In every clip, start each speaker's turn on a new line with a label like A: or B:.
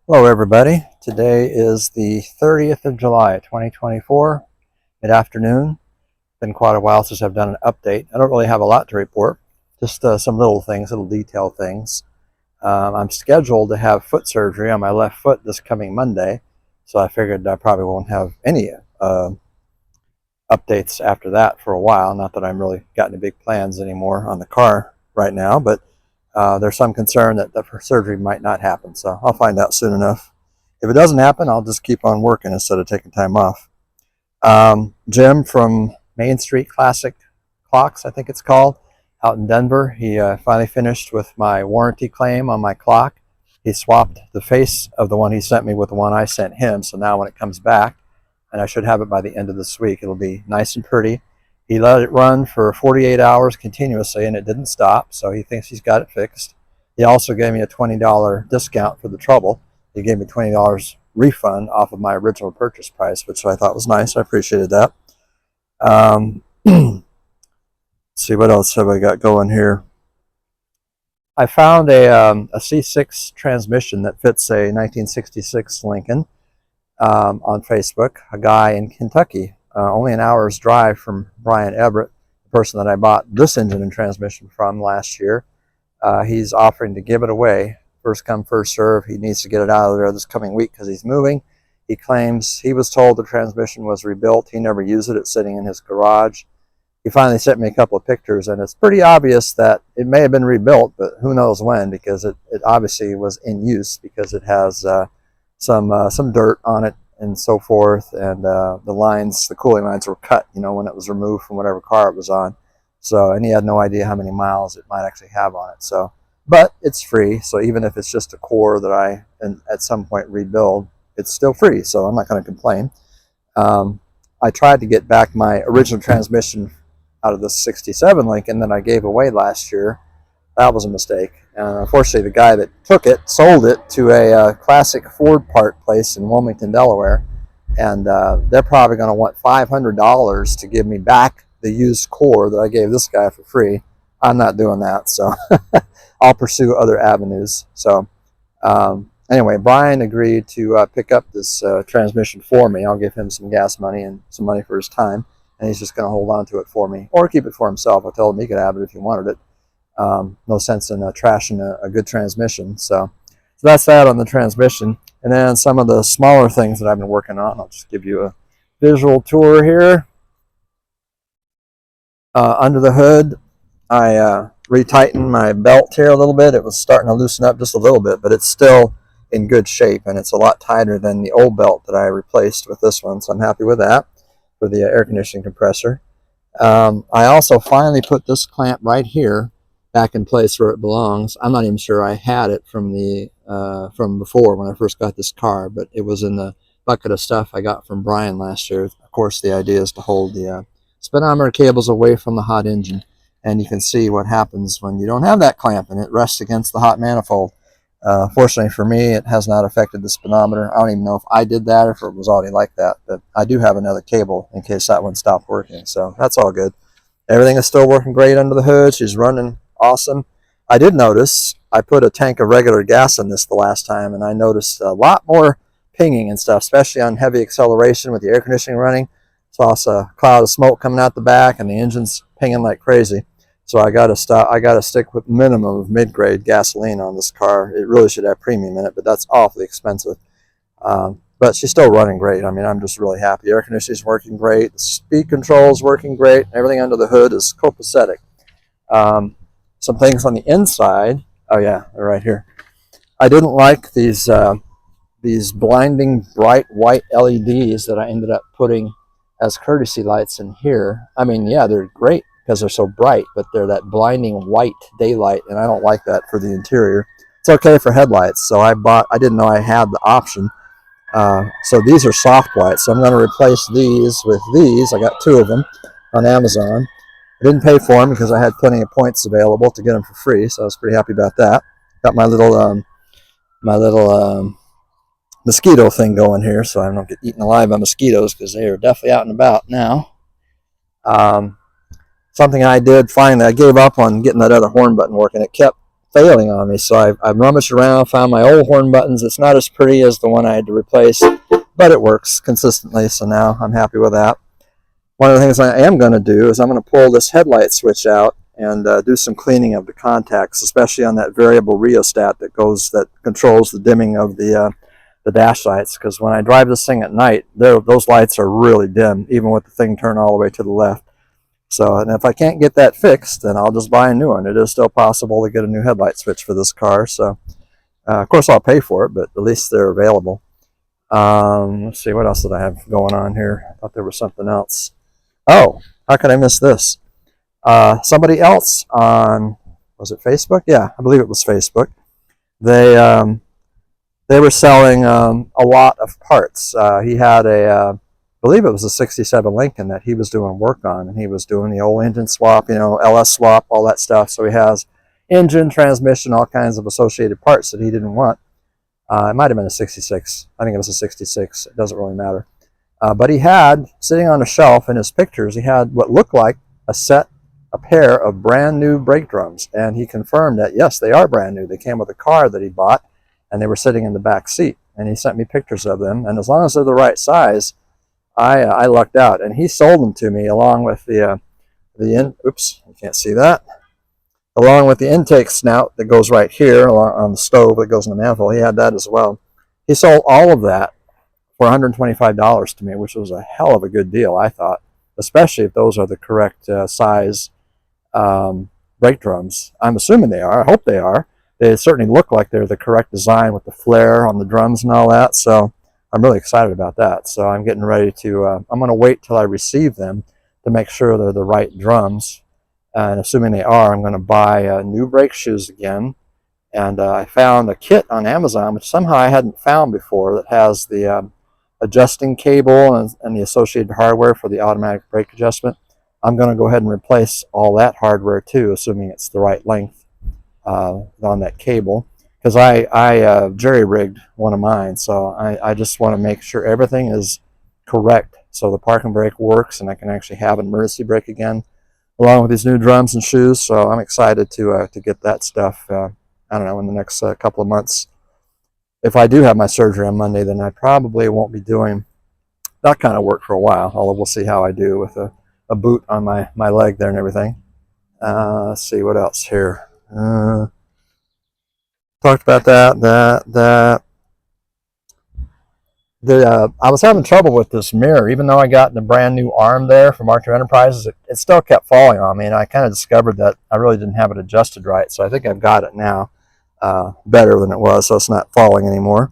A: Hello everybody. Today is the 30th of July 2024, mid-afternoon. Been quite a while since I've done an update. I don't really have a lot to report, just some little things, little detail things. I'm scheduled to have foot surgery on my left foot this coming Monday, so I figured I probably won't have any updates after that for a while. Not that I'm really got any big plans anymore on the car right now, but there's some concern that the surgery might not happen, so I'll find out soon enough. If it doesn't happen, I'll just keep on working instead of taking time off. Jim from Main Street Classic Clocks, I think it's called, out in Denver, he finally finished with my warranty claim on my clock. He swapped the face of the one he sent me with the one I sent him, so now when it comes back, and I should have it by the end of this week, it'll be nice and pretty. He let it run for 48 hours continuously, and it didn't stop, so he thinks he's got it fixed. He also gave me a $20 discount for the trouble. He gave me $20 refund off of my original purchase price, which I thought was nice. I appreciated that. Let's see, what else have I got going here? I found a C6 transmission that fits a 1966 Lincoln on Facebook. A guy in Kentucky, only an hour's drive from Brian Everett, the person that I bought this engine and transmission from last year. He's offering to give it away. First come, first serve. He needs to get it out of there this coming week because he's moving. He claims he was told the transmission was rebuilt. He never used it. It's sitting in his garage. He finally sent me a couple of pictures, and it's pretty obvious that it may have been rebuilt, but who knows when, because it obviously was in use, because it has some dirt on it and so forth, and the cooling lines were cut, when it was removed from whatever car it was on. So, and he had no idea how many miles it might actually have on it. So, but it's free. So even if it's just a core that I at some point rebuild, it's still free. So I'm not going to complain. I tried to get back my original transmission out of the 67 Lincoln that I gave away last year. That was a mistake. Unfortunately, the guy that took it sold it to a classic Ford part place in Wilmington, Delaware. And they're probably going to want $500 to give me back the used core that I gave this guy for free. I'm not doing that, so I'll pursue other avenues. So anyway, Brian agreed to pick up this transmission for me. I'll give him some gas money and some money for his time, and he's just going to hold on to it for me or keep it for himself. I told him he could have it if he wanted it. No sense in trashing a good transmission. So that's that on the transmission. And then some of the smaller things that I've been working on. I'll just give you a visual tour here. Under the hood, I retightened my belt here a little bit. It was starting to loosen up just a little bit, but it's still in good shape, and it's a lot tighter than the old belt that I replaced with this one, so I'm happy with that for the air conditioning compressor. I also finally put this clamp right here back in place where it belongs. I'm not even sure I had it from before when I first got this car, but it was in the bucket of stuff I got from Brian last year. Of course, the idea is to hold the speedometer cables away from the hot engine, and you can see what happens when you don't have that clamp and it rests against the hot manifold. Fortunately for me, it has not affected the speedometer. I don't even know if I did that or if it was already like that, but I do have another cable in case that one stopped working, so that's all good. Everything is still working great under the hood. She's running awesome. I did notice I put a tank of regular gas in this the last time, and I noticed a lot more pinging and stuff, especially on heavy acceleration with the air conditioning running. Saw a cloud of smoke coming out the back, and the engine's pinging like crazy. So I got to stick with minimum of mid-grade gasoline on this car. It really should have premium in it, but that's awfully expensive. But she's still running great. I mean, I'm just really happy. Air conditioning's working great. The speed control is working great. Everything under the hood is copacetic. Some things on the inside. Oh yeah, they're right here. I didn't like these blinding bright white LEDs that I ended up putting as courtesy lights in here. I mean, yeah, they're great because they're so bright, but they're that blinding white daylight, and I don't like that for the interior. It's okay for headlights, so I didn't know I had the option. So these are soft whites, so I'm going to replace these with these. I got 2 of them on Amazon. I didn't pay for them because I had plenty of points available to get them for free, so I was pretty happy about that. Got my little mosquito thing going here, so I don't get eaten alive by mosquitoes because they are definitely out and about now. Something I did finally, I gave up on getting that other horn button working. It kept failing on me. So I've rummaged around, found my old horn buttons. It's not as pretty as the one I had to replace, but it works consistently, so now I'm happy with that. One of the things I am going to do is I'm going to pull this headlight switch out and do some cleaning of the contacts, especially on that variable rheostat that controls the dimming of the dash lights, because when I drive this thing at night, those lights are really dim, even with the thing turned all the way to the left. So, and if I can't get that fixed, then I'll just buy a new one. It is still possible to get a new headlight switch for this car. So, of course, I'll pay for it, but at least they're available. Let's see, what else did I have going on here? I thought there was something else. Oh, how could I miss this? Somebody else on, was it Facebook? Yeah, I believe it was Facebook. They were selling a lot of parts. He had I believe it was a 67 Lincoln that he was doing work on, and he was doing the old engine swap, LS swap, all that stuff. So he has engine, transmission, all kinds of associated parts that he didn't want. It might have been a 66. I think it was a 66. It doesn't really matter. But he had, sitting on a shelf in his pictures, he had what looked like a pair of brand new brake drums. And he confirmed that, yes, they are brand new. They came with a car that he bought, and they were sitting in the back seat. And he sent me pictures of them. And as long as they're the right size, I lucked out. And he sold them to me along with oops, you can't see that. Along with the intake snout that goes right here on the stove that goes in the manifold. He had that as well. He sold all of that for $125 to me, which was a hell of a good deal, I thought, especially if those are the correct size brake drums. I'm assuming they are. I hope they are. They certainly look like they're the correct design with the flare on the drums and all that. So I'm really excited about that. So I'm getting ready to, I'm going to wait till I receive them to make sure they're the right drums. And assuming they are, I'm going to buy new brake shoes again. And I found a kit on Amazon, which somehow I hadn't found before, that has the adjusting cable and the associated hardware for the automatic brake adjustment. I'm going to go ahead and replace all that hardware too, assuming it's the right length on that cable. Because I jerry-rigged one of mine, so I just want to make sure everything is correct so the parking brake works and I can actually have an emergency brake again, along with these new drums and shoes. So I'm excited to get that stuff, I don't know, in the next couple of months. If I do have my surgery on Monday, then I probably won't be doing that kind of work for a while, although we'll see how I do with a boot on my leg there and everything. Let's see, what else here? Talked about that. I was having trouble with this mirror. Even though I got the brand new arm there from Archer Enterprises, it still kept falling on me, and I kind of discovered that I really didn't have it adjusted right. So I think I've got it now better than it was, so it's not falling anymore.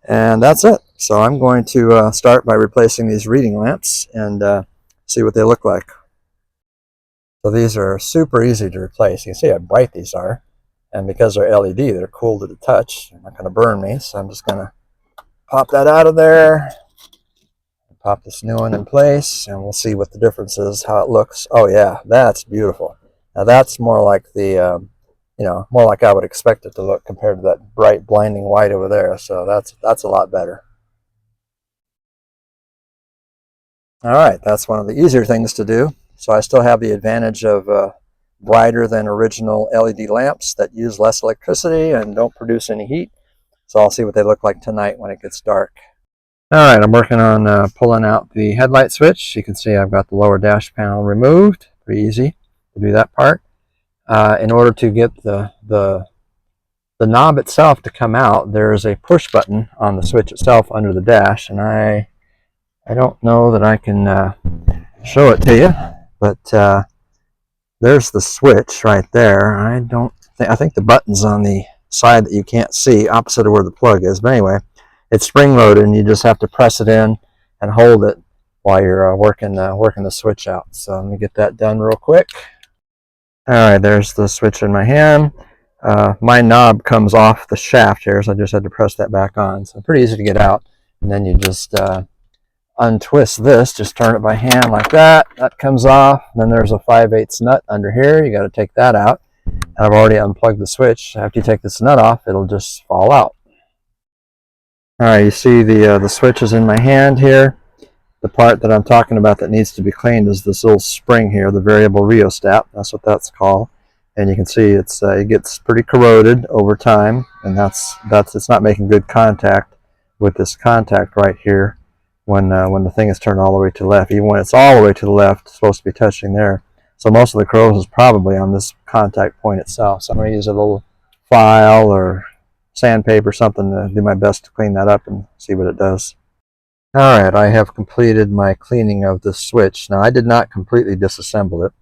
A: And that's it. So I'm going to start by replacing these reading lamps and see what they look like. So these are super easy to replace. You can see how bright these are. And because they're LED, they're cool to the touch. They're not going to burn me, so I'm just going to pop that out of there. Pop this new one in place, and we'll see what the difference is, how it looks. Oh yeah, that's beautiful. Now that's more like the, more like I would expect it to look compared to that bright, blinding white over there. So that's a lot better. All right, that's one of the easier things to do. So I still have the advantage of brighter than original LED lamps that use less electricity and don't produce any heat. So I'll see what they look like tonight when it gets dark. All right, I'm working on pulling out the headlight switch. You can see I've got the lower dash panel removed. Pretty easy to do that part. In order to get the knob itself to come out, there is a push button on the switch itself under the dash, and I don't know that I can show it to you, but there's the switch right there. I think the button's on the side that you can't see, opposite of where the plug is. But anyway, it's spring-loaded, and you just have to press it in and hold it while you're working the switch out. So let me get that done real quick. All right, there's the switch in my hand. My knob comes off the shaft here, so I just had to press that back on. So pretty easy to get out. And then you just untwist this, just turn it by hand like that. That comes off. And then there's a 5/8 nut under here. You got to take that out. And I've already unplugged the switch. After you take this nut off, it'll just fall out. All right, you see the switch is in my hand here. The part that I'm talking about that needs to be cleaned is this little spring here, the variable rheostat. That's what that's called. and you can see it gets pretty corroded over time, and it's not making good contact with this contact right here when the thing is turned all the way to the left. Even when it's all the way to the left, it's supposed to be touching there. So most of the corrosion is probably on this contact point itself. So I'm going to use a little file or sandpaper, something, to do my best to clean that up and see what it does. Alright, I have completed my cleaning of the switch. Now, I did not completely disassemble it.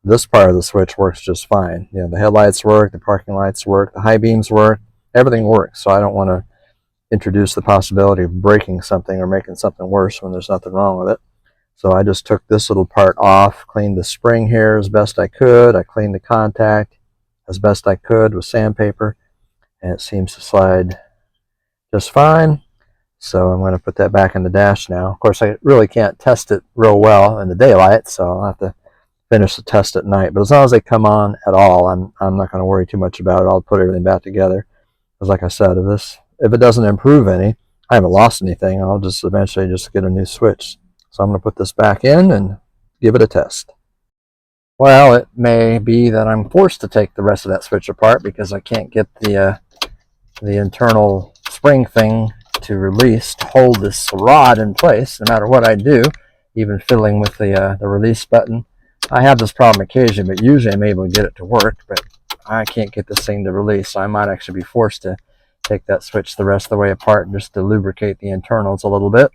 A: This part of the switch works just fine. You know, the headlights work, the parking lights work, the high beams work, everything works. So I don't want to introduce the possibility of breaking something or making something worse when there's nothing wrong with it. So I just took this little part off, cleaned the spring here as best I could. I cleaned the contact as best I could with sandpaper, and it seems to slide just fine. So I'm going to put that back in the dash now. Of course, I really can't test it real well in the daylight, so I'll have to finish the test at night. But as long as they come on at all, I'm not going to worry too much about it. I'll put everything back together. Because like I said, if it doesn't improve any, I haven't lost anything. I'll just eventually just get a new switch. So I'm going to put this back in and give it a test. Well, it may be that I'm forced to take the rest of that switch apart because I can't get the internal spring thing to release, to hold this rod in place no matter what I do, even fiddling with the release button. I have this problem occasionally, but usually I'm able to get it to work, but I can't get this thing to release, so I might actually be forced to take that switch the rest of the way apart just to lubricate the internals a little bit.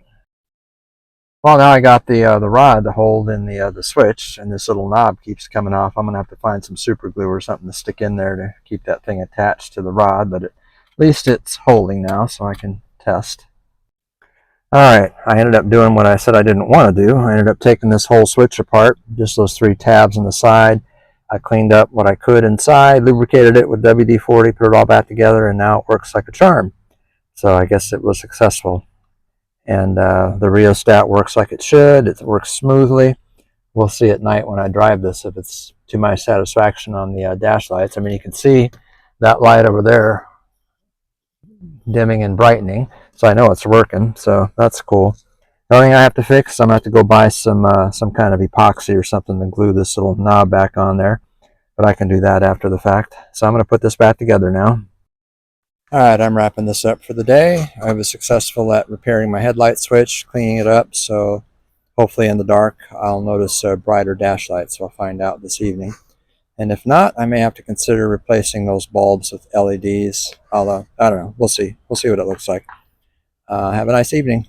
A: Well, now I got the rod to hold in the switch, and this little knob keeps coming off. I'm going to have to find some super glue or something to stick in there to keep that thing attached to the rod, but at least it's holding now, so I can test. Alright, I ended up doing what I said I didn't want to do. I ended up taking this whole switch apart, just those 3 tabs on the side. I cleaned up what I could inside, lubricated it with WD-40, put it all back together, and now it works like a charm. So I guess it was successful. And the rheostat works like it should. It works smoothly. We'll see at night when I drive this if it's to my satisfaction on the dash lights. I mean, you can see that light over there dimming and brightening, so I know it's working, so that's cool. The only thing I have to fix, I'm going to have to go buy some kind of epoxy or something to glue this little knob back on there, but I can do that after the fact. So I'm going to put this back together now. Alright, I'm wrapping this up for the day. I was successful at repairing my headlight switch, cleaning it up, so hopefully in the dark I'll notice brighter dash lights, so I'll find out this evening. And if not, I may have to consider replacing those bulbs with LEDs. I don't know. We'll see. We'll see what it looks like. Have a nice evening.